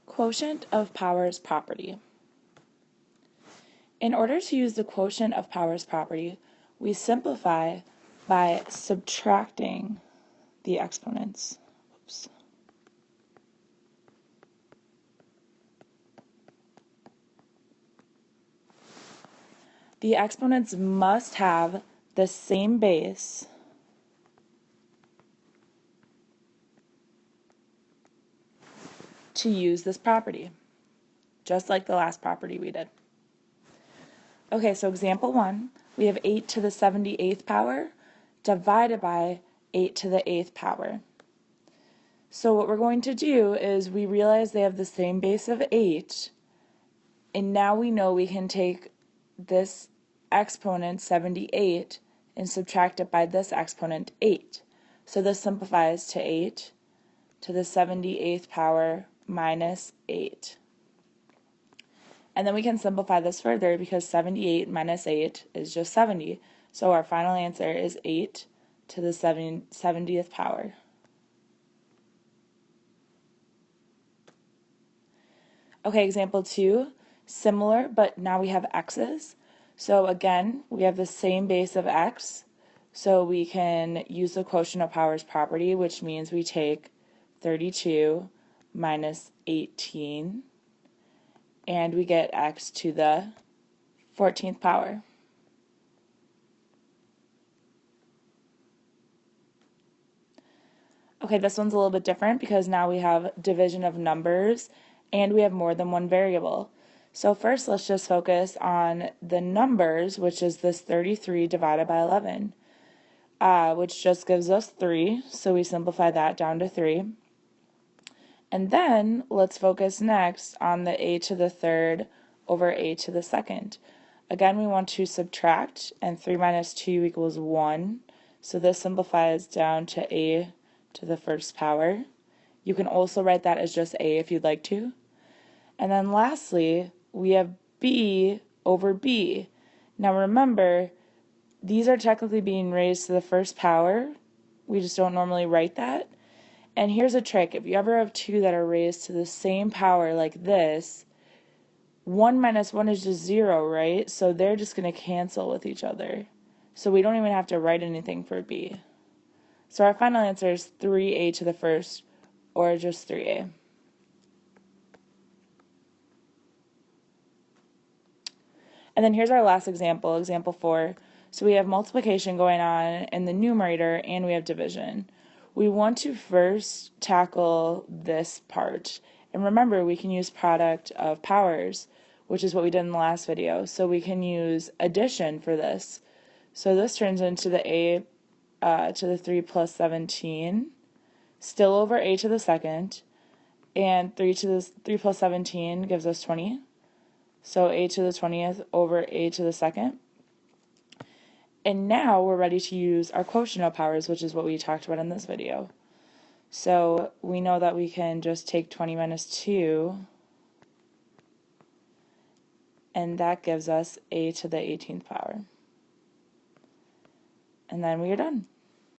Quotient of powers property. In order to use the quotient of powers property, we simplify by subtracting the exponents. Oops. The exponents must have the same base to use this property, just like the last property we did. Okay, so example 1, we have 8 to the 78th power divided by 8 to the 8th power. So what we're going to do is we realize they have the same base of 8, and now we know we can take this exponent 78 and subtract it by this exponent 8. So this simplifies to 8 to the 78th power minus 8. And then we can simplify this further because 78 minus 8 is just 70. So our final answer is 8 to the 70th power. Okay, example 2, similar, but now we have x's. So again, we have the same base of x, so we can use the quotient of powers property, which means we take 32 minus 18, and we get x to the 14th power. Okay, this one's a little bit different because now we have division of numbers and we have more than one variable. So first, let's just focus on the numbers, which is this 33 divided by 11, which just gives us 3, so we simplify that down to 3. And then let's focus next on the a to the third over a to the second. Again, we want to subtract, and 3 minus 2 equals 1, so this simplifies down to a to the first power. You can also write that as just a if you'd like to. And then lastly, we have b over b. Now remember, these are technically being raised to the first power. We just don't normally write that. And here's a trick. If you ever have two that are raised to the same power like this, 1 minus 1 is just 0, right? So they're just going to cancel with each other. So we don't even have to write anything for b. So our final answer is 3a to the first, or just 3a. And then here's our last example, example 4. So we have multiplication going on in the numerator and we have division. We want to first tackle this part. And remember, we can use product of powers, which is what we did in the last video. So we can use addition for this. So this turns into the a to the 3 plus 17, still over a to the second, and 3 plus 17 gives us 20. So a to the 20th over a to the second. And now we're ready to use our quotient of powers, which is what we talked about in this video. So we know that we can just take 20 minus 2, and that gives us a to the 18th power. And then we are done.